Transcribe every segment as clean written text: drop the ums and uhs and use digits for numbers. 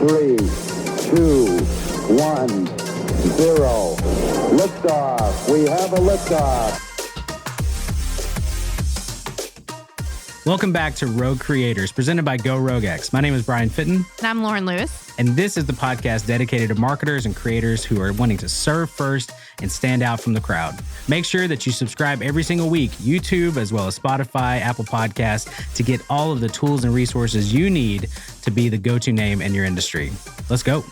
3, 2, 1, 0. Liftoff. We have a liftoff. Welcome back to Rogue Creators, presented by Go RogueX. My name is Brian Fitton. And I'm Lauren Lewis. And this is the podcast dedicated to marketers and creators who are wanting to serve first and stand out from the crowd. Make sure that you subscribe every single week, YouTube, as well as Spotify, Apple Podcasts, to get all of the tools and resources you need to be the go-to name in your industry. Let's go.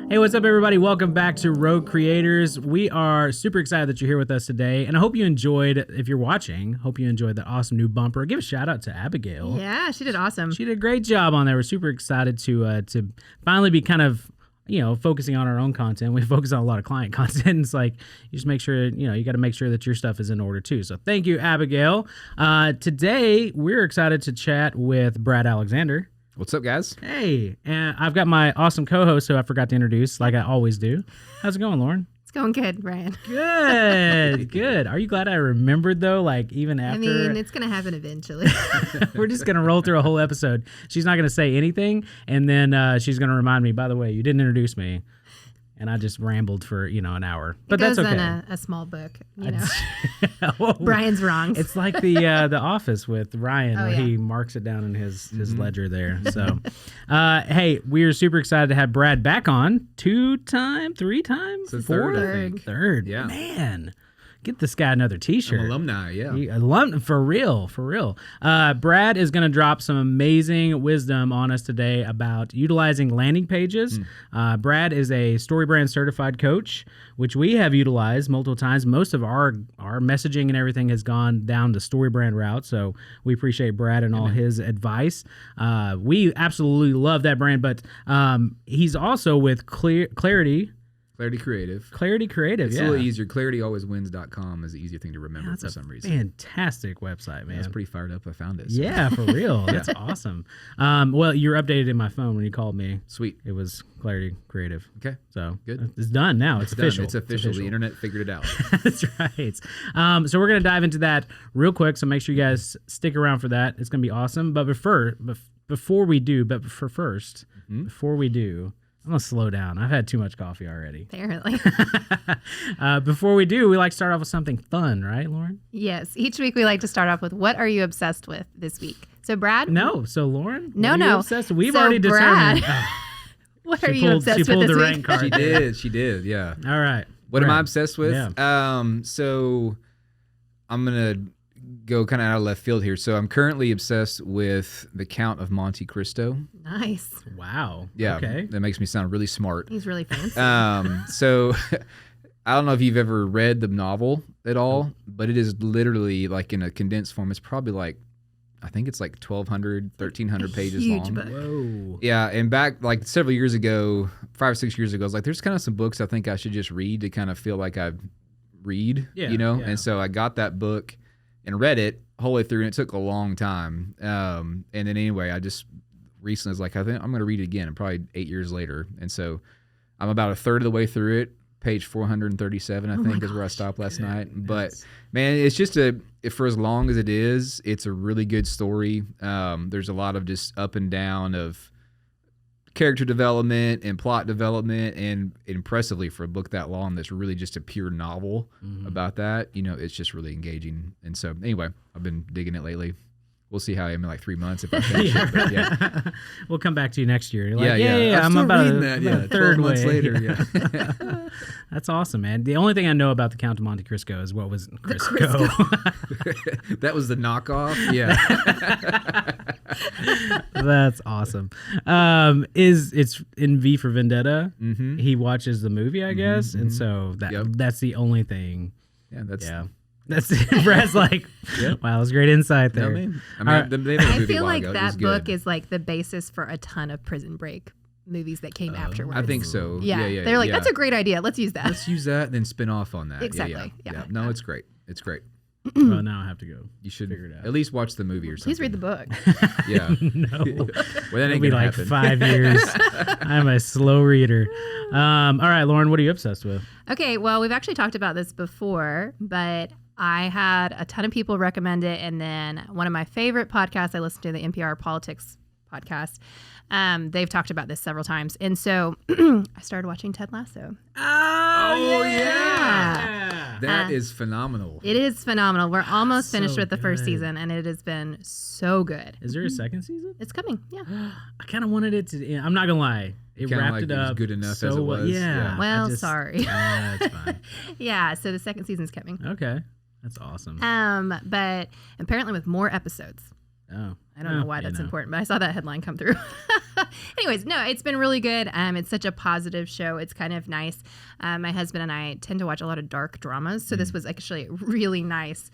Hey, what's up, everybody? Welcome back to Rogue Creators. We are super excited that you're here with us today, and I hope you enjoyed, if you're watching, hope you enjoyed the awesome new bumper. Give a shout out to Abigail. Yeah, she did awesome. She did a great job on there. We're super excited to finally be kind of, focusing on our own content. We focus on a lot of client content. And it's like, you just make sure, you got to make sure that your stuff is in order too. So thank you, Abigail. Today, we're excited to chat with Brad Alexander. What's up, guys? Hey, and I've got my awesome co-host who I forgot to introduce, like I always do. How's it going, Lauren? It's going good, Brian. Good. Are you glad I remembered, though, like even after? I mean, it's going to happen eventually. We're just going to roll through a whole episode. She's not going to say anything, and then she's going to remind me, by the way, you didn't introduce me. And I just rambled for, an hour. But that's okay. It goes in a small book, Brian's wrong. It's like the Office with Ryan, where he marks it down in his ledger there. So, hey, we're super excited to have Brad back on. 3 times? It's the Third. Yeah. Man. Get this guy another T-shirt. I'm alumni, yeah. For real. Brad is going to drop some amazing wisdom on us today about utilizing landing pages. Brad is a StoryBrand certified coach, which we have utilized multiple times. Most of our messaging and everything has gone down the StoryBrand route, so we appreciate Brad and all his advice. We absolutely love that brand, but he's also with Clarity Creative. It's a little easier. ClarityAlwaysWins.com is the easier thing to remember for some reason. Fantastic website, man. I was pretty fired up. I found it. So. Yeah, for real. That's awesome. Well, you're updated in my phone when you called me. Sweet. It was Clarity Creative. Okay. So good. It's done now. It's official. It's official. The internet figured it out. That's right. So we're going to dive into that real quick. So make sure you guys stick around for that. It's going to be awesome. But before we do, I'm going to slow down. I've had too much coffee already. Apparently. Before we do, we like to start off with something fun, right, Lauren? Yes. Each week we like to start off with, what are you obsessed with this week? So, Brad? No. So, Lauren? No. We've already determined. What are you obsessed with this week? She did, yeah. All right. What am I obsessed with? Yeah. So I'm going to go kind of out of left field here. So I'm currently obsessed with The Count of Monte Cristo. Nice. Wow. Yeah. Okay. That makes me sound really smart. He's really fancy. So I don't know if you've ever read the novel at all, but it is literally like in a condensed form. It's probably like, I think it's like 1,200, 1,300 pages huge long. Book. Whoa. Yeah. And back like several years ago, 5 or 6 years ago, I was like, there's kind of some books I think I should just read to kind of feel like I read, Yeah. And so I got that book and read it whole way through, and it took a long time. And then anyway, I just recently was like, I think I'm going to read it again, and probably 8 years later. And so I'm about a third of the way through it. Page 437, I think, is where I stopped last night. But man, it's just for as long as it is, it's a really good story. There's a lot of just up and down of character development and plot development, and impressively for a book that long that's really just a pure novel about that, it's just really engaging. And so anyway, I've been digging it lately. We'll see how I am in like 3 months if I finish it. But yeah. We'll come back to you next year. You're like, I'm about reading that. Yeah, third 12 months way. later. Yeah. That's awesome, man. The only thing I know about the Count of Monte Cristo is what was Crisco. That was the knockoff. Yeah. That's awesome. It's in V for Vendetta. Mm-hmm. He watches the movie, I guess, and so that's the only thing. Yeah, That's Brad's like, wow, that was great insight there. They made a movie I feel like ago. that book is like the basis for a ton of Prison Break movies that came afterwards. I think so. Yeah. They're like, that's a great idea. Let's use that. Let's use that and then spin off on that. Exactly. Yeah. No, it's great. It's great. Well, now I have to go. You should figure it out. At least watch the movie or something. Please read the book. Yeah. No. Well, that It'll ain't be gonna like happen. 5 years. I'm a slow reader. All right, Lauren, what are you obsessed with? Okay, well, we've actually talked about this before, but I had a ton of people recommend it. And then one of my favorite podcasts, I listen to the NPR Politics Podcast. They've talked about this several times. And so I started watching Ted Lasso. Oh, yeah. That is phenomenal. It is phenomenal. We're almost So finished with the first good. season, and it has been so good. Is there a second season? It's coming. Yeah. I kind of wanted it to. I'm not gonna lie. It Kinda wrapped like it it was up good enough so as it well. was. Yeah. Yeah. Well, I just- sorry. That's fine. Yeah. So the second season's coming. Okay, that's awesome. But apparently with more episodes. Oh, I don't know why that's important, but I saw that headline come through. Anyways, no, it's been really good. It's such a positive show. It's kind of nice. My husband and I tend to watch a lot of dark dramas, so this was actually a really nice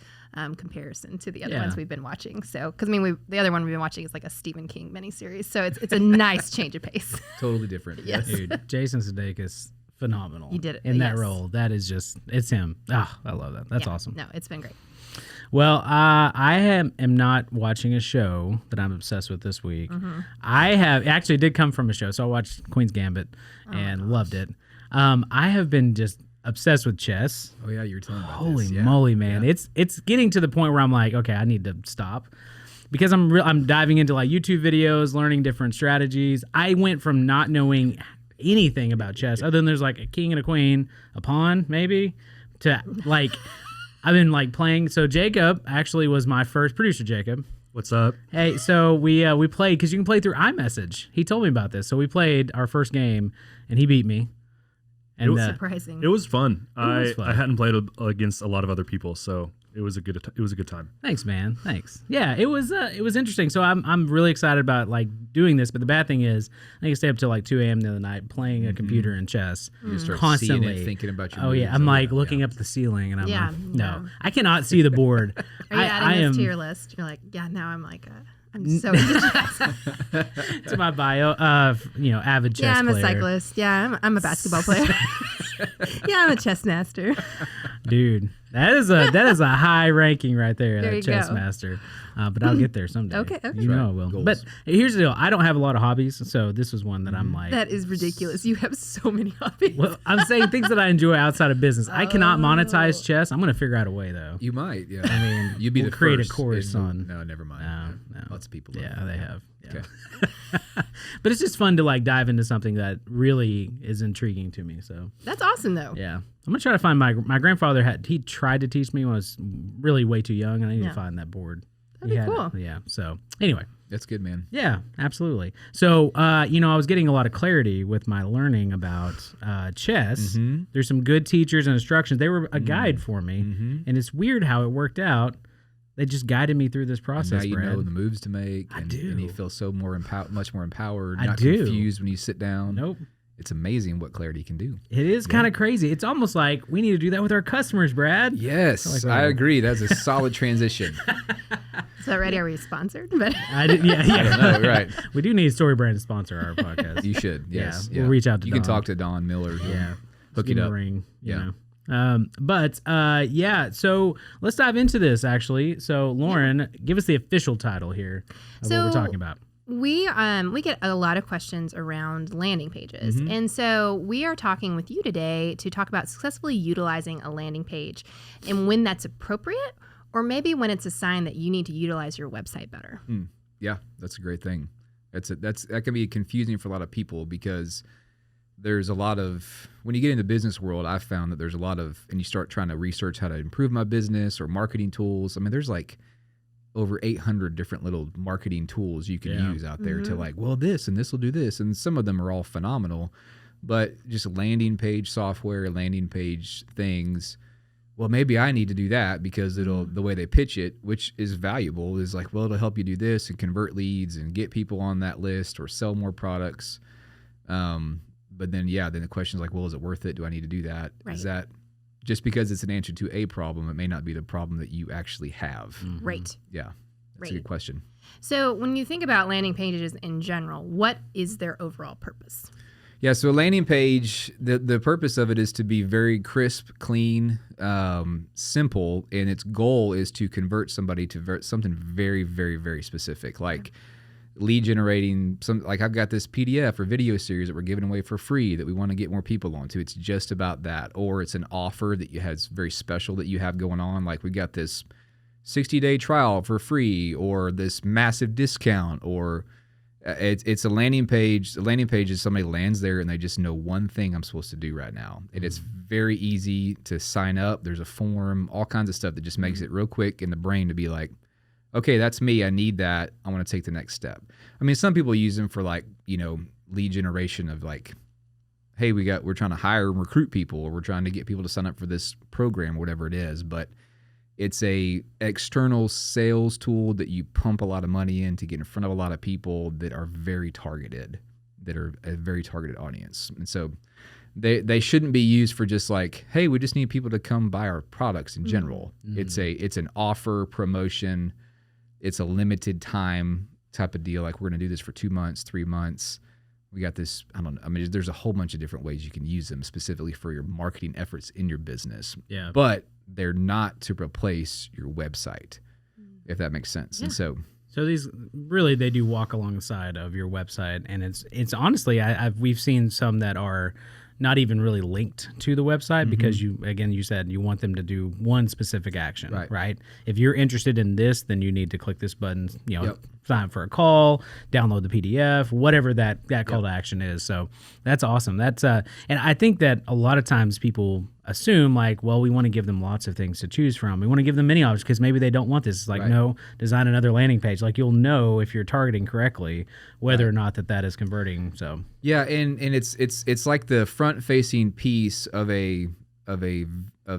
comparison to the other ones we've been watching. So, because the other one we've been watching is like a Stephen King miniseries, so it's a nice change of pace. Totally different. Yes. Dude, Jason Sudeikis, phenomenal. He did it, in that yes. role. That is just, it's him. Oh, I love that. That's Yeah. awesome. No, it's been great. Well, I am not watching a show that I'm obsessed with this week. I have actually did come from a show, so I watched Queen's Gambit and loved it. I have been just obsessed with chess. Oh yeah, you were telling me about Holy this. Yeah. moly, man! Yeah. It's getting to the point where I'm like, okay, I need to stop because I'm diving into like YouTube videos, learning different strategies. I went from not knowing anything about chess, other than there's like a king and a queen, a pawn maybe, to like. I've been like playing. So Jacob actually was my first producer. Jacob, What's up? hey. So we played because you can play through iMessage. He told me about this. So we played our first game, and he beat me. And Surprising. It was fun. was fun. I hadn't played against a lot of other people, so it was a good time. thanks, man. Thanks. Yeah, it was interesting. So I'm really excited about like doing this. But the bad thing is, I can stay up till like 2 a.m. the other night playing a computer and chess You just start constantly. seeing it, thinking about your Oh yeah, moves. I'm like Yeah. looking up at the ceiling, and I'm Yeah, like, no, no. I cannot see the board. Are you adding I this to am your list? You're like, yeah, now I'm like, I'm so into chess. to my bio. Avid chess Yeah, I'm player. a cyclist. Yeah, I'm a basketball player. Yeah, I'm a chess master. Dude, that is a high ranking right there. There That you chess go. master. But I'll get there someday. Okay. You know I will. Goals. But here's the deal. I don't have a lot of hobbies, so this was one that I'm like. That is ridiculous. You have so many hobbies. Well, I'm saying things that I enjoy outside of business. I cannot monetize chess. I'm gonna figure out a way though. You might. Yeah. I mean, You'd be we'll the create a first course in- on. No, never mind. No. Lots of people. love Yeah, it. they have. Yeah. Okay. But it's just fun to like dive into something that really is intriguing to me. So That's awesome, though. yeah, I'm gonna try to find my grandfather he tried to teach me when I was really way too young, and I need Yeah. to find that board. That'd He be had it. cool. Yeah. So anyway. That's good, man. Yeah, absolutely. So, I was getting a lot of clarity with my learning about chess. Mm-hmm. There's some good teachers and instructions. They were a guide for me, and it's weird how it worked out. They just guided me through this And process. now you Brad. know the moves to make. I And do. you feel so much more empowered. I Not do. confused when you sit down. Nope. It's amazing what clarity can do. It is kind of crazy. It's almost like we need to do that with our customers, Brad. Yes, like I that. agree. That's a solid transition. So ready? Are we sponsored? But I did, yeah. I don't know, right? We do need Story Brand to sponsor our podcast. You should. Yes. we'll reach out to You can Don. talk to Don Miller. He'll Yeah. Hook Give it him a up. ring, you Yeah. know. So let's dive into this actually. So Lauren, give us the official title here of what we're So- talking about. we get a lot of questions around landing pages. And so we are talking with you today to talk about successfully utilizing a landing page and when that's appropriate, or maybe when it's a sign that you need to utilize your website better. Yeah, that's a great thing. That can be confusing for a lot of people because there's a lot of, when you get in the business world, I've found that there's a lot of, and you start trying to research how to improve my business or marketing tools. I mean, there's like over 800 different little marketing tools you can use out there to like, well, this and this will do this. And some of them are all phenomenal, but just landing page software, landing page things. Well, maybe I need to do that because the way they pitch it, which is valuable, is like, well, it'll help you do this and convert leads and get people on that list or sell more products. But then the question is like, well, is it worth it? Do I need to do that? Right. Is that just because it's an answer to a problem, it may not be the problem that you actually have? Right. Yeah, that's a Right. good question. So when you think about landing pages in general, what is their overall purpose? Yeah, so a landing page, the purpose of it is to be very crisp, clean, simple, and its goal is to convert somebody to something very, very, very specific. Like lead generating some, like I've got this PDF or video series that we're giving away for free that we want to get more people onto. It's just about that. Or it's an offer that you has very special that you have going on. Like we got this 60-day trial for free, or this massive discount, or it's a landing page. The landing page is somebody lands there and they just know one thing I'm supposed to do right now. And it's very easy to sign up. There's a form, all kinds of stuff that just makes it real quick in the brain to be like, okay, that's me. I need that. I want to take the next step. I mean, some people use them for like, lead generation of like, hey, we're trying to hire and recruit people, or we're trying to get people to sign up for this program, or whatever it is. But it's a external sales tool that you pump a lot of money in to get in front of a lot of people that are very targeted, that are a very targeted audience. And so they shouldn't be used for just like, hey, we just need people to come buy our products in general. It's an offer, promotion. It's a limited time type of deal. Like, we're going to do this for 2 months, 3 months. We got this, I don't know. I mean, there's a whole bunch of different ways you can use them specifically for your marketing efforts in your business. Yeah. But they're not to replace your website, if that makes sense. Yeah. And so these really, they do walk alongside of your website. And it's honestly, we've seen some that are not even really linked to the website because you said you want them to do one specific action, right? If you're interested in this, then you need to click this button, sign up for a call, download the PDF, whatever that call to action is. So that's awesome. That's and I think that a lot of times people assume like, well, we want to give them lots of things to choose from. We want to give them many options because maybe they don't want this. It's like, no, design another landing page. Like, you'll know if you're targeting correctly whether or not that is converting. So yeah, and it's like the front facing piece of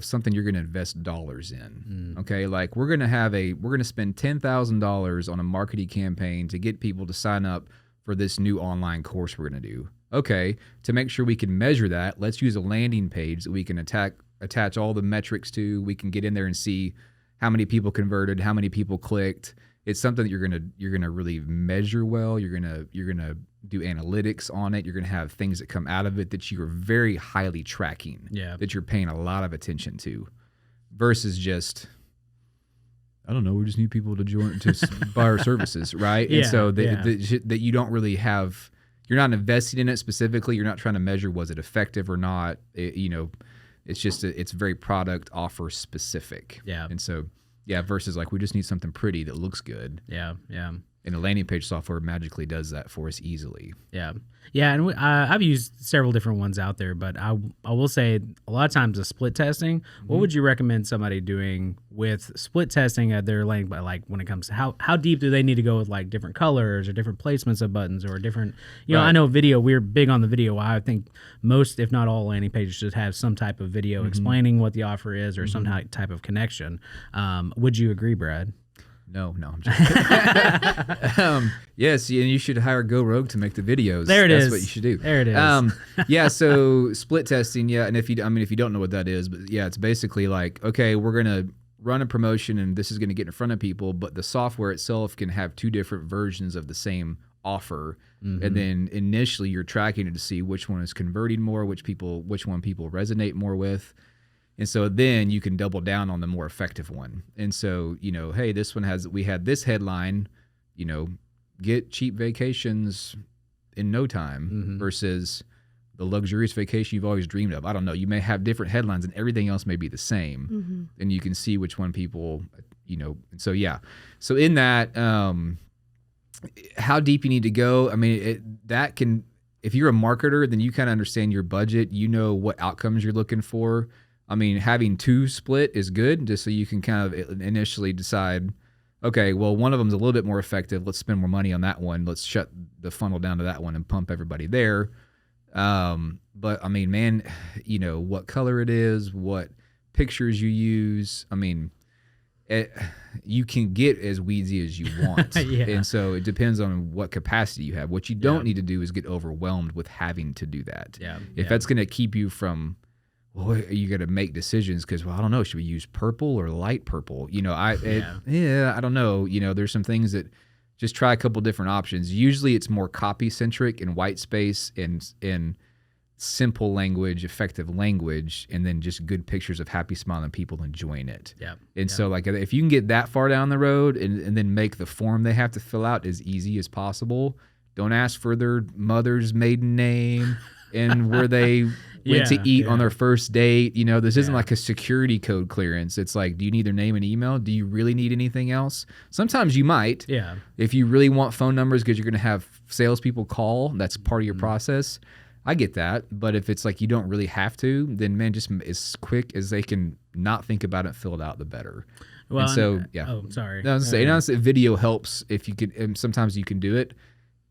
something you're going to invest dollars in. Okay, like we're going to spend $10,000 on a marketing campaign to get people to sign up for this new online course we're going to do. Okay, to make sure we can measure that, let's use a landing page that we can attach all the metrics to. We can get in there and see how many people converted, how many people clicked. It's something that you're gonna really measure well. You're gonna do analytics on it. You're gonna have things that come out of it that you are very highly tracking. Yeah. That you're paying a lot of attention to, versus just, I don't know, we just need people to join to buy our services, right? And so that you don't really have. You're not investing in it specifically. You're not trying to measure was it effective or not. It's just it's very product offer specific. Yeah. And so versus like we just need something pretty that looks good. Yeah. And the landing page software magically does that for us easily. Yeah. And I've used several different ones out there, but I will say a lot of times the split testing, what would you recommend somebody doing with split testing at their landing, like when it comes to how deep do they need to go with like different colors or different placements of buttons or different, I know video, we're big on the video. I think most, if not all landing pages should have some type of video explaining what the offer is or some type of connection. Would you agree, Brad? No, I'm just yes, and you should hire Go Rogue to make the videos. That's what you should do. There it is. So split testing, and if you don't know what that is, but it's basically like, okay, we're gonna run a promotion and this is gonna get in front of people, but the software itself can have two different versions of the same offer, and then initially you're tracking it to see which one is converting more, which one people resonate more with. And so then you can double down on the more effective one. And so, hey, this one we had this headline, get cheap vacations in no time versus the luxurious vacation you've always dreamed of. I don't know. You may have different headlines and everything else may be the same. And you can see which one people, So in that, how deep you need to go. I mean, if you're a marketer, then you kind of understand your budget. You know what outcomes you're looking for. I mean, having two split is good just so you can kind of initially decide, okay, well, one of them is a little bit more effective. Let's spend more money on that one. Let's shut the funnel down to that one and pump everybody there. But I mean, man, what color it is, what pictures you use. I mean, you can get as weedsy as you want. And so it depends on what capacity you have. What you don't need to do is get overwhelmed with having to do that. If that's going to keep you from, well, you got to make decisions because, I don't know, should we use purple or light purple? I don't know. There's some things that just try a couple different options. Usually it's more copy centric and white space and simple language, effective language, and then just good pictures of happy, smiling people enjoying it. Yeah. And so, like, if you can get that far down the road and then make the form they have to fill out as easy as possible, don't ask for their mother's maiden name and where they went to eat on their first date. You know, this isn't like a security code clearance. It's like, do you need their name and email? Do you really need anything else? Sometimes you might. Yeah. If you really want phone numbers because you're going to have salespeople call, that's part of your process. I get that, but if it's like you don't really have to, then man, just as quick as they can not think about it, fill it out, the better. Well, and so Oh, sorry. No, I was saying, video helps if you could. And sometimes you can do it.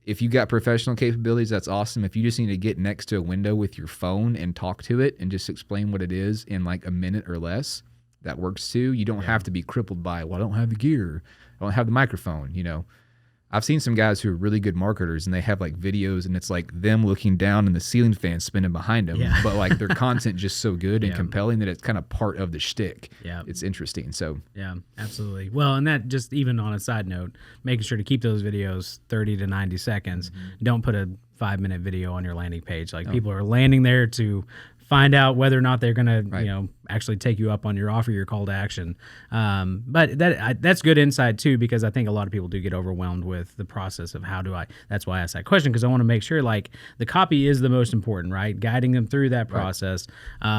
If you got professional capabilities, that's awesome. If you just need to get next to a window with your phone and talk to it and just explain what it is in like a minute or less, that works too. You don't have to be crippled by, well, I don't have the gear, I don't have the microphone, you know. I've seen some guys who are really good marketers and they have like videos and it's like them looking down and the ceiling fan spinning behind them. But like their content just so good and compelling that it's kind of part of the shtick. Yeah. It's interesting. So yeah, absolutely. Well, and that just even on a side note, making sure to keep those videos 30 to 90 seconds. Don't put a 5-minute video on your landing page. Like people are landing there to find out whether or not they're going to, you know, actually take you up on your offer, your call to action. But that's good insight too, because I think a lot of people do get overwhelmed with the process of that's why I asked that question, because I want to make sure like the copy is the most important, right? Guiding them through that process,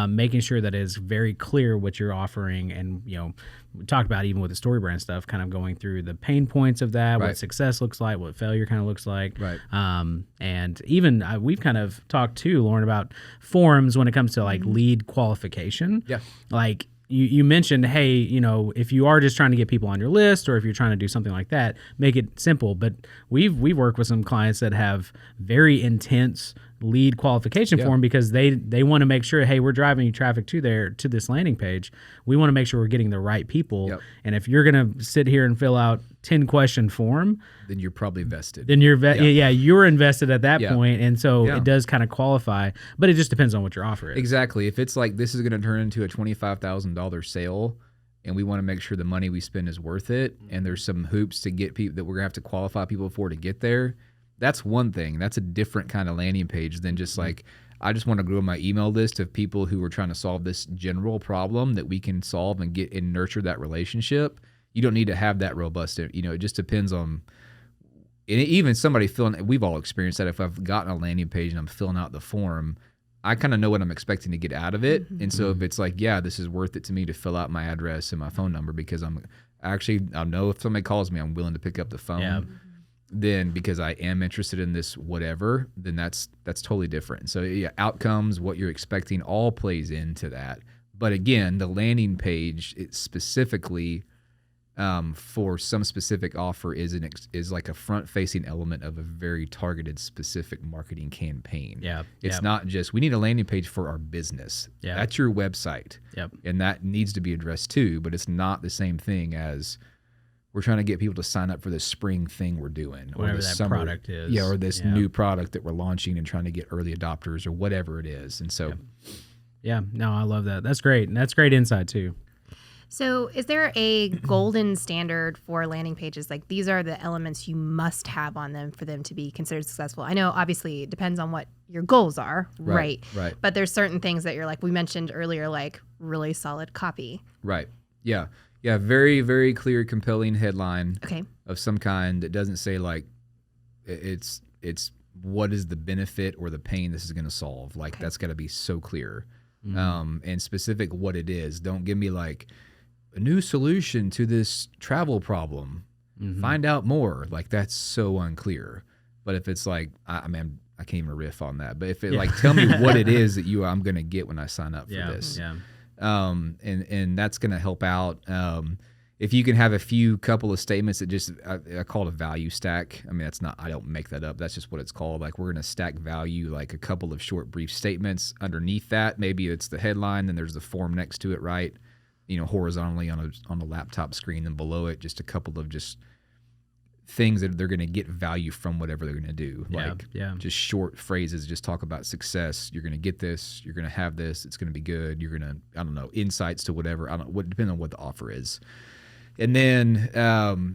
making sure that it's very clear what you're offering. And, you know, we talked about even with the story brand stuff, kind of going through the pain points of that, what success looks like, what failure kind of looks like. And even we've kind of talked too, Lauren, about forms when it comes to like lead qualification. Yeah. Like you mentioned, hey, you know, if you are just trying to get people on your list or if you're trying to do something like that, make it simple. But we've worked with some clients that have very intense lead qualification form because they want to make sure, hey, we're driving you traffic to this landing page. We want to make sure we're getting the right people. And if you're going to sit here and fill out 10-question form, then you're probably vested. Then you're you're invested at that point, and so it does kind of qualify, but it just depends on what your offer is. Exactly. If it's like this is going to turn into a $25,000 sale, and we want to make sure the money we spend is worth it, and there's some hoops to get people that we're going to have to qualify people for to get there, that's one thing. That's a different kind of landing page than just like, I just want to grow my email list of people who are trying to solve this general problem that we can solve and get and nurture that relationship. You don't need to have that robust, you know, it just depends on, and even somebody we've all experienced that. If I've gotten a landing page and I'm filling out the form, I kind of know what I'm expecting to get out of it. And so if it's like, yeah, this is worth it to me to fill out my address and my phone number because I know if somebody calls me, I'm willing to pick up the phone. Yeah. Then because I am interested in this whatever, then that's totally different. So yeah, outcomes, what you're expecting, all plays into that. But again, the landing page, it specifically for some specific offer is like a front-facing element of a very targeted, specific marketing campaign. Yeah, it's not just we need a landing page for our business. Yeah, that's your website. Yep, and that needs to be addressed too. But it's not the same thing as we're trying to get people to sign up for this spring thing we're doing, whatever or this that product is. Yeah, or this new product that we're launching and trying to get early adopters or whatever it is. And so, yeah, no, I love that. That's great, and that's great insight too. So is there a golden standard for landing pages? Like these are the elements you must have on them for them to be considered successful. I know obviously it depends on what your goals are, right? But there's certain things that you're like, we mentioned earlier, like really solid copy. Right. Yeah. Yeah. Very, very clear, compelling headline of some kind that doesn't say like it's what is the benefit or the pain this is going to solve. Like that's got to be so clear and specific what it is. Don't give me like a new solution to this travel problem. Find out more. Like that's so unclear. But if it's like, I can't even riff on that. But if it like, tell me what it is that I'm going to get when I sign up for this. Yeah. And that's going to help out. If you can have a couple of statements that just, I call it a value stack. I mean, I don't make that up. That's just what it's called. Like we're going to stack value, like a couple of short, brief statements underneath that. Maybe it's the headline, then there's the form next to it, right? You know, horizontally on a laptop screen, and below it, just a couple of just things that they're going to get value from whatever they're going to do. Just short phrases, just talk about success. You're going to get this. You're going to have this. It's going to be good. You're going to, I don't know, insights to whatever. Depending on what the offer is. And then,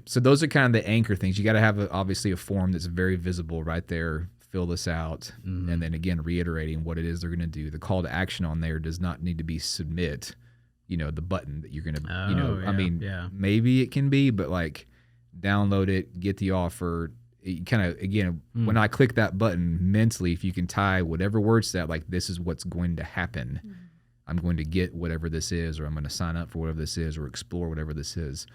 so those are kind of the anchor things. You got to have obviously a form that's very visible right there. fill this out, and then again reiterating what it is they're going to do. The call to action on there does not need to be submit, the button that you're going to, maybe it can be, but like download it, get the offer. Kind of, again, when I click that button mentally, if you can tie whatever words to that, like this is what's going to happen. I'm going to get whatever this is, or I'm going to sign up for whatever this is, or explore whatever this is.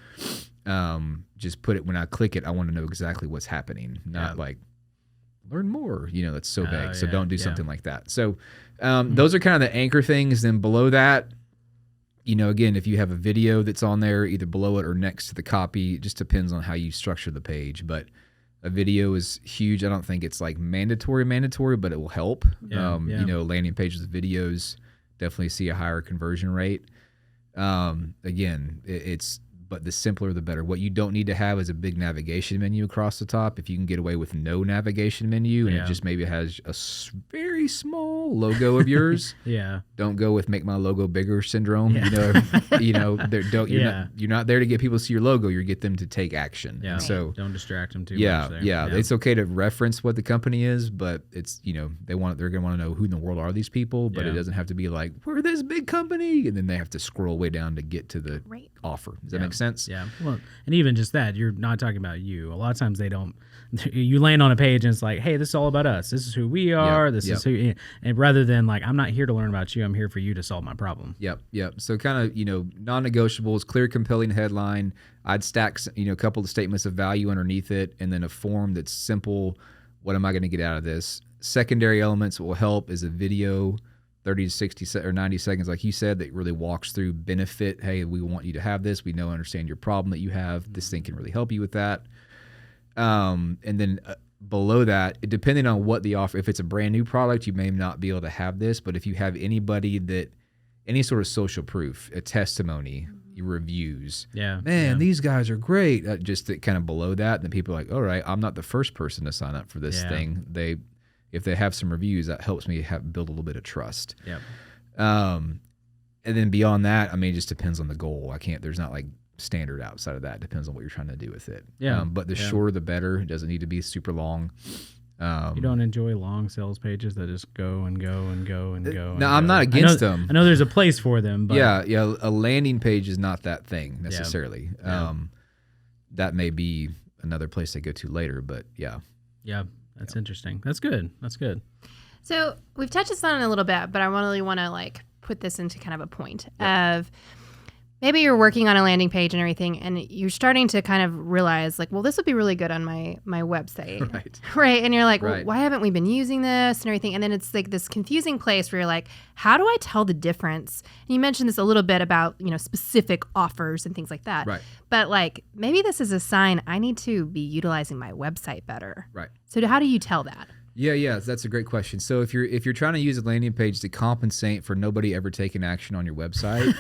Just put it, when I click it, I want to know exactly what's happening, not like learn more, that's so vague. So don't do something like that. So those are kind of the anchor things. Then below that, again, if you have a video that's on there, either below it or next to the copy, it just depends on how you structure the page. But a video is huge. I don't think it's like mandatory, but it will help. Landing pages with videos definitely see a higher conversion rate. Again, but the simpler the better. What you don't need to have is a big navigation menu across the top. If you can get away with no navigation menu and it just maybe has a very small logo of yours, don't go with make my logo bigger syndrome. You're not there to get people to see your logo. You get them to take action. Yeah. So don't distract them too much there. Yeah. It's okay to reference what the company is, but it's they're going to want to know who in the world are these people. But it doesn't have to be like we're this big company, and then they have to scroll way down to get to the offer. Does that make sense? Yeah. Well, and even just that, you're not talking about you. A lot of times they don't. You land on a page and it's like, hey, this is all about us. This is who we are. This is who. And rather than like, I'm not here to learn about you. I'm here for you to solve my problem. Yep. So kind of non-negotiables, clear, compelling headline. I'd stack a couple of statements of value underneath it, and then a form that's simple. What am I going to get out of this? Secondary elements will help is a video. 30 to 60 or 90 seconds, like you said, that really walks through benefit. Hey, we want you to have this. We understand your problem that you have. This thing can really help you with that. And then below that, depending on what the offer, if it's a brand new product, you may not be able to have this. But if you have any sort of social proof, a testimony, reviews, these guys are great. Just kind of below that, and then people are like, all right, I'm not the first person to sign up for this thing. If they have some reviews, that helps me build a little bit of trust. Yep. And then beyond that, it just depends on the goal. There's not like standard outside of that. It depends on what you're trying to do with it. Yeah. But the shorter the better. It doesn't need to be super long. You don't enjoy long sales pages that just go and go and go and go. No, I'm not against them. I know there's a place for them. But a landing page is not that thing necessarily. That may be another place they go to later, but yeah. That's interesting. That's good. So we've touched this on it a little bit, but I really want to like put this into kind of a point of maybe you're working on a landing page and everything, and you're starting to kind of realize like, well, this would be really good on my website. Right. And you're like, well, why haven't we been using this and everything? And then it's like this confusing place where you're like, how do I tell the difference? And you mentioned this a little bit about, specific offers and things like that. Right. But like, maybe this is a sign I need to be utilizing my website better. Right. So how do you tell that? Yeah, that's a great question. So if you're trying to use a landing page to compensate for nobody ever taking action on your website,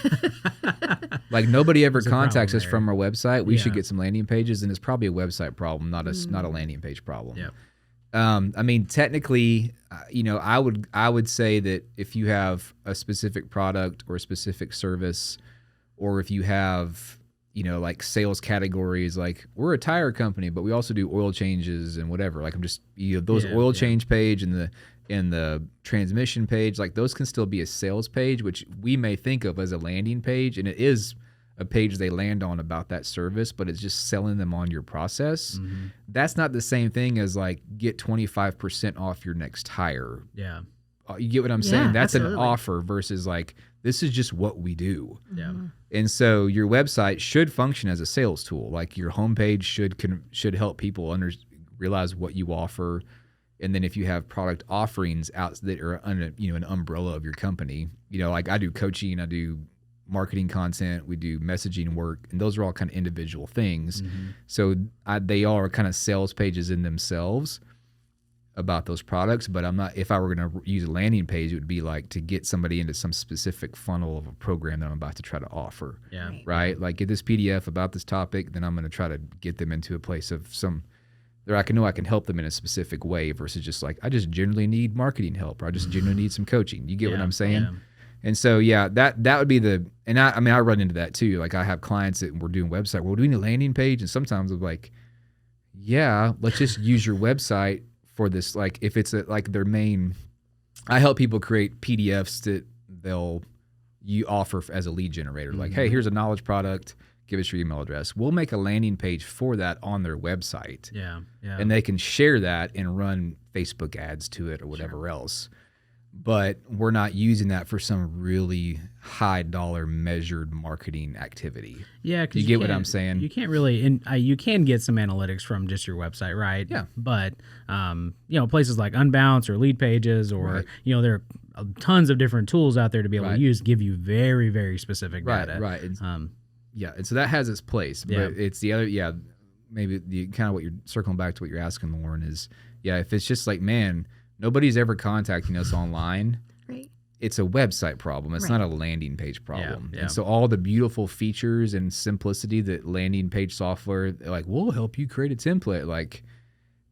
like nobody ever contacts us from our website, we should get some landing pages, and it's probably a website problem, not a landing page problem. Yeah. Technically, I would say that if you have a specific product or a specific service, or if you have like sales categories, like we're a tire company, but we also do oil changes and whatever. Like I'm just, those oil change page and the transmission page, like those can still be a sales page, which we may think of as a landing page. And it is a page they land on about that service, but it's just selling them on your process. Mm-hmm. That's not the same thing as like get 25% off your next tire. Yeah. You get what I'm saying? That's absolutely. an offer versus like, this is just what we do. Yeah. And so your website should function as a sales tool. Like your homepage should help people realize what you offer. And then if you have product offerings out that are an umbrella of your company, like I do coaching, I do marketing content, we do messaging work, and those are all kind of individual things. Mm-hmm. So they are kind of sales pages in themselves about those products, but I'm not, if I were going to use a landing page, it would be like to get somebody into some specific funnel of a program that I'm about to try to offer. Yeah. Right? Like get this PDF about this topic, then I'm going to try to get them into a place of where I can help them in a specific way versus just like, I just generally need marketing help, or I just generally need some coaching. You get what I'm saying? Yeah. And so, that would be I run into that too. Like I have clients that we're doing website, we're doing a landing page, and sometimes I'm like, yeah, let's just use your website for this. Like if it's like their main, I help people create PDFs that you offer as a lead generator. Like, hey, here's a knowledge product. Give us your email address. We'll make a landing page for that on their website. Yeah. And they can share that and run Facebook ads to it or whatever else. But we're not using that for some really high dollar measured marketing activity. Yeah, because you get what I'm saying. You can't really, you can get some analytics from just your website, right? Yeah. But places like Unbounce or Lead Pages, or there are tons of different tools out there to be able to use, give you very, very specific data. Right. And so that has its place. But it's the other, maybe the kind of what you're circling back to what you're asking, Lauren, is if it's just like, man, nobody's ever contacting us online. Right. It's a website problem. It's not a landing page problem. Yeah. And so all the beautiful features and simplicity that landing page software, like, we'll help you create a template, like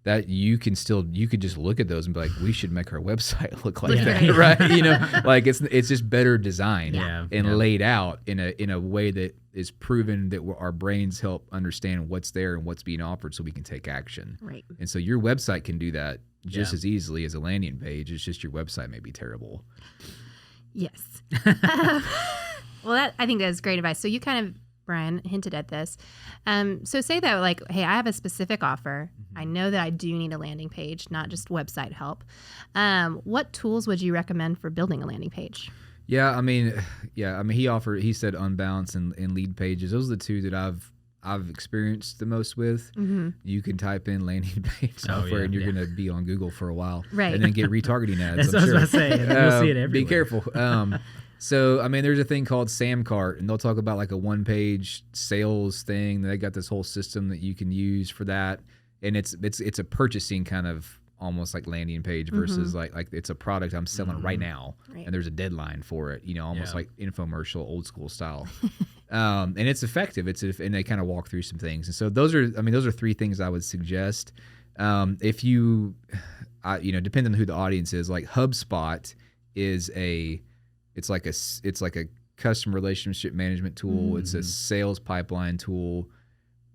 that you could just look at those and be like, we should make our website look like that, right? Like it's just better designed and laid out in a way that is proven that our brains help understand what's there and what's being offered so we can take action. Right. And so your website can do that just as easily as a landing page. It's just your website may be terrible. Yes. Well, I think that is great advice. So you kind of, Brian, hinted at this. So say that, like, hey, I have a specific offer. I know that I do need a landing page, not just website help. What tools would you recommend for building a landing page? He said Unbounce and Lead Pages. Those are the two that I've experienced the most with. You can type in landing page software and you're going to be on Google for a while. Right. And then get retargeting ads. That's what I was about to say. You'll see it everywhere. Be careful. So, there's a thing called Samcart, and they'll talk about like a one-page sales thing. They got this whole system that you can use for that. And it's a purchasing kind of almost like landing page versus like it's a product I'm selling right now. Right. And there's a deadline for it, almost like infomercial, old school style. And it's effective. And they kind of walk through some things. And so those are three things I would suggest. If you, depending on who the audience is, like HubSpot is it's like a customer relationship management tool. It's a sales pipeline tool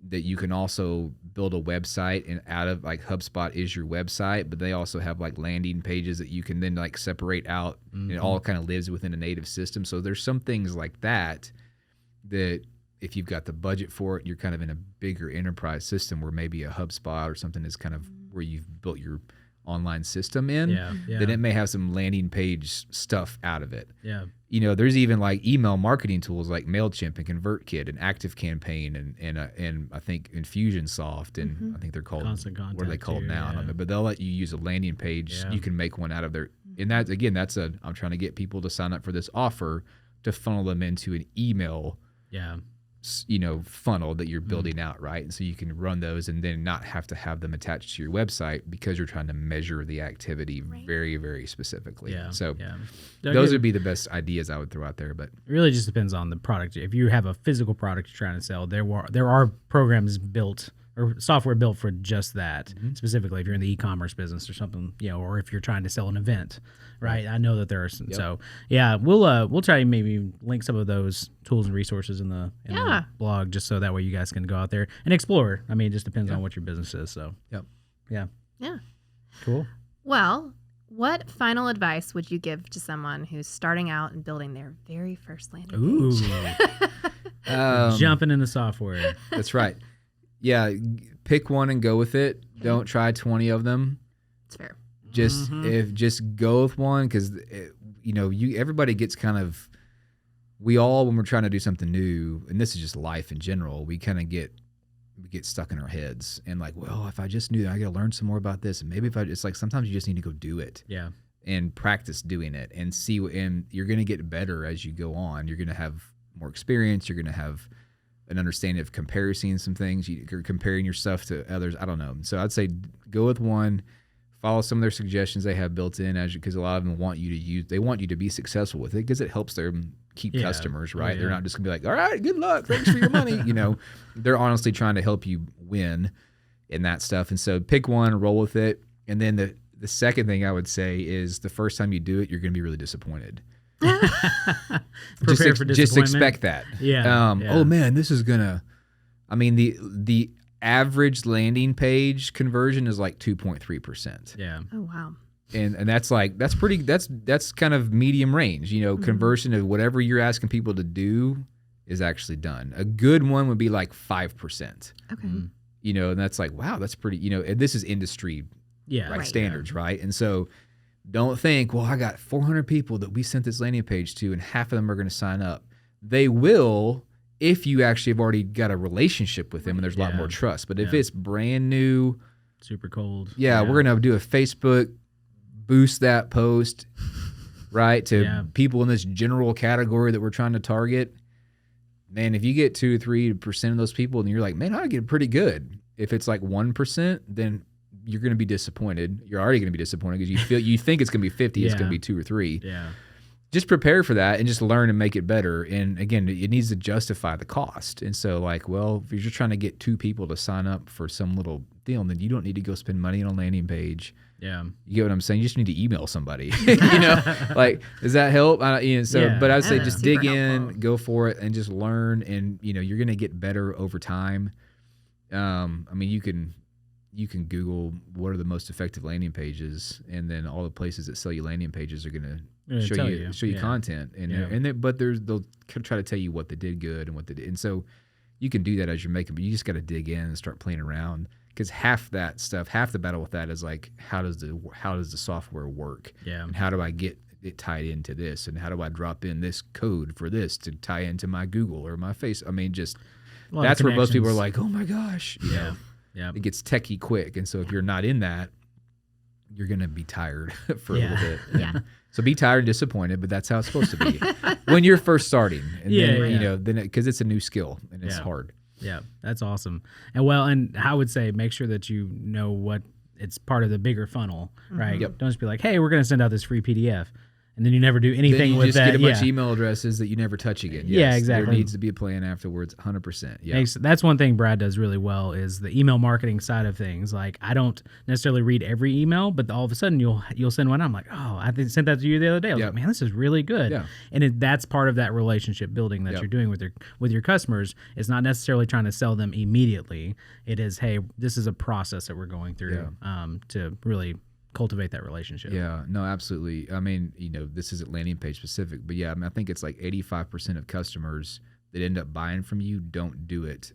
that you can also build a website, and out of like HubSpot is your website, but they also have like landing pages that you can then like separate out. And it all kind of lives within a native system. So there's some things like that if you've got the budget for it, you're kind of in a bigger enterprise system where maybe a HubSpot or something is kind of where you've built your online system in, then it may have some landing page stuff out of it. Yeah. There's even like email marketing tools like MailChimp and ConvertKit and ActiveCampaign and I think Infusionsoft and I think they're called, Constant Contact, what are they called too, now? I don't know, but they'll let you use a landing page. Yeah. You can make one out of their, and that again, I'm trying to get people to sign up for this offer to funnel them into an email funnel that you're building out, right? And so you can run those and then not have to have them attached to your website because you're trying to measure the activity very, very specifically. So those would be the best ideas I would throw out there. But it really just depends on the product. If you have a physical product you're trying to sell, there are programs built or software built for just that. Specifically, if you're in the e-commerce business or something, or if you're trying to sell an event, right? I know that there are some. So we'll try to maybe link some of those tools and resources in the blog, just so that way you guys can go out there and explore. It just depends on what your business is. So yeah, cool. Well, what final advice would you give to someone who's starting out and building their very first landing page? Jumping in the software. That's right. Yeah, pick one and go with it. Don't try 20 of them. It's fair. Just go with one, because everybody gets kind of, we all, when we're trying to do something new, and this is just life in general, we kind of get stuck in our heads and like, well, if I just knew that, I got to learn some more about this, and maybe it's like sometimes you just need to go do it. Yeah. And practice doing it and see, and you're going to get better as you go on. You're going to have more experience. You're going to have an understanding of comparing some things. You're comparing your stuff to others. I don't know. So I'd say go with one, follow some of their suggestions they have built in, because a lot of them want you to be successful with it, because it helps them keep customers, right? They're not just gonna be like, all right, good luck, thanks for your money. They're honestly trying to help you win in that stuff. And so pick one, roll with it. And then the second thing I would say is the first time you do it, you're going to be really disappointed. Prepare for disappointment. Just expect that. Yeah. Oh man, this is gonna. The average landing page conversion is like 2.3%. Yeah. Oh, wow. And that's kind of medium range, conversion of whatever you're asking people to do is actually done. A good one would be like 5%. Okay. And that's like, wow, that's pretty, and this is industry Yeah. standards, right? And so don't think, well, I got 400 people that we sent this landing page to and half of them are going to sign up. They will if you actually have already got a relationship with them and there's a lot more trust. But if it's brand new, super cold. we're going to do a Facebook, boost that post, right, to people in this general category that we're trying to target. Man, if you get 2 or 3% of those people and you're like, man, I get pretty good. If it's like 1%, then you're going to be disappointed. You're already going to be disappointed because you think it's going to be 50, it's going to be 2 or 3. Yeah. Just prepare for that and just learn and make it better. And again, it needs to justify the cost. And so like, well, if you're just trying to get 2 people to sign up for some little deal, then you don't need to go spend money on a landing page. Yeah. You get what I'm saying? You just need to email somebody, like, does that help? But I'd say just dig in, go for it, and just learn. And, you're going to get better over time. You can Google what are the most effective landing pages, and then all the places that sell you landing pages are going to show you content. But they'll try to tell you what they did good and what they did. And so you can do that as you're making, but you just got to dig in and start playing around. Because half the battle with that is like, how does the software work? Yeah. And how do I get it tied into this? And how do I drop in this code for this to tie into my Google or my Face? That's where most people are like, oh my gosh. Yeah. It gets techie quick. And so if you're not in that, you're going to be tired for a little bit. Yeah. So be tired and disappointed, but that's how it's supposed to be when you're first starting. And then because it's a new skill and it's hard. Yeah, that's awesome. And I would say make sure that you know what it's part of the bigger funnel, right? Yep. Don't just be like, hey, we're going to send out this free PDF. And then you never do anything with that. Then you just get a bunch of email addresses that you never touch again. Yes, yeah, exactly. There needs to be a plan afterwards, 100%. Yeah. That's one thing Brad does really well is the email marketing side of things. Like, I don't necessarily read every email, but all of a sudden you'll send one. I'm like, oh, I sent that to you the other day. I was like, man, this is really good. Yeah. And that's part of that relationship building that you're doing with your customers. It's not necessarily trying to sell them immediately. It is, hey, this is a process that we're going through to really cultivate that relationship. Yeah, no, absolutely. This isn't landing page specific, but I think it's like 85% of customers that end up buying from you don't do it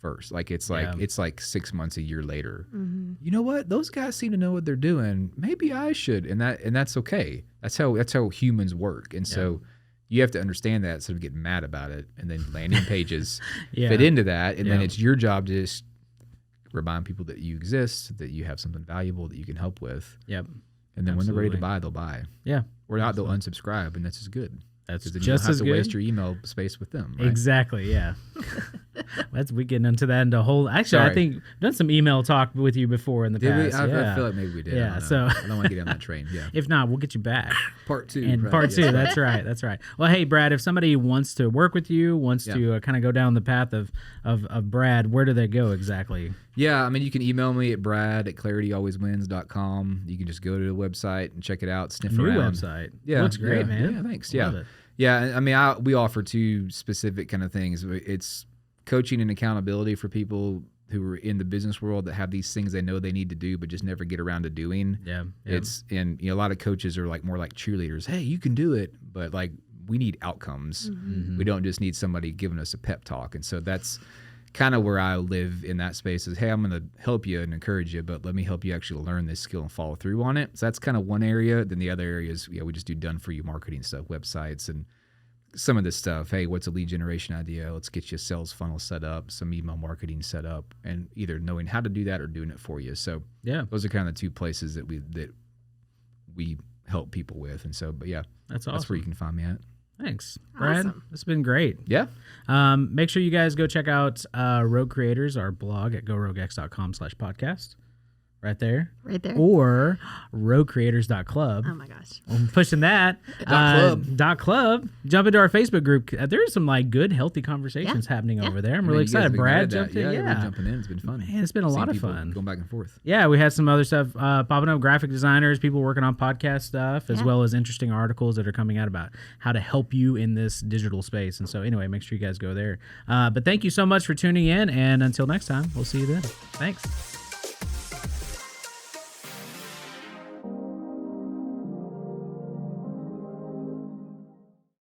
first. Like it's like 6 months, a year later. Mm-hmm. You know what? Those guys seem to know what they're doing. Maybe I should, and that's okay. That's how humans work. And so you have to understand that instead of getting mad about it. And then landing pages fit into that, and then it's your job to just remind people that you exist, that you have something valuable that you can help with. Yep. And then when they're ready to buy, they'll buy. Yeah. Or not, they'll unsubscribe, and that's as good. That's then just you don't have as to good. waste your email space with them. Right? Exactly. Yeah. We getting into that into a whole. Actually, Sorry. I think I've done some email talk with you before in the Did past. we? I feel like maybe we did. Yeah. I don't want to get on that train. Yeah. If not, we'll get you back. Part 2. And right, part yes. 2. That's right. That's right. Well, hey, Brad, if somebody wants to work with you, wants to kind of go down the path of Brad, where do they go exactly? Yeah, you can email me at brad@clarityalwayswins.com. You can just go to the website and check it out, sniff New around. website. Yeah, Looks great, man. Yeah, thanks. Love it. Yeah, we offer 2 specific kind of things. It's coaching and accountability for people who are in the business world that have these things they know they need to do but just never get around to doing. Yeah. A lot of coaches are like more like cheerleaders. Hey, you can do it, but like we need outcomes. Mm-hmm. We don't just need somebody giving us a pep talk. And so that's kind of where I live in that space is, hey, I'm going to help you and encourage you, but let me help you actually learn this skill and follow through on it. So that's kind of one area. Then the other area is, we just do done for you marketing stuff, websites and some of this stuff. Hey, what's a lead generation idea? Let's get you a sales funnel set up, some email marketing set up, and either knowing how to do that or doing it for you. So those are kind of the 2 places that we help people with. And so, but that's awesome. That's where you can find me at. Thanks, Brad. Awesome. It's been great. Yeah. Make sure you guys go check out Rogue Creators, our blog at goroguex.com/podcast. right there. Right there. Or roguecreators.club. Oh my gosh. I'm pushing that. .club. Jump into our Facebook group. There's some like good, healthy conversations happening over there. I'm really excited. Brad jumped in. Yeah, jumping in. It's been fun. Man, it's been a lot of fun. Going back and forth. Yeah, we had some other stuff popping up, graphic designers, people working on podcast stuff, as well as interesting articles that are coming out about how to help you in this digital space. And so anyway, make sure you guys go there. But thank you so much for tuning in. And until next time, we'll see you then. Thanks.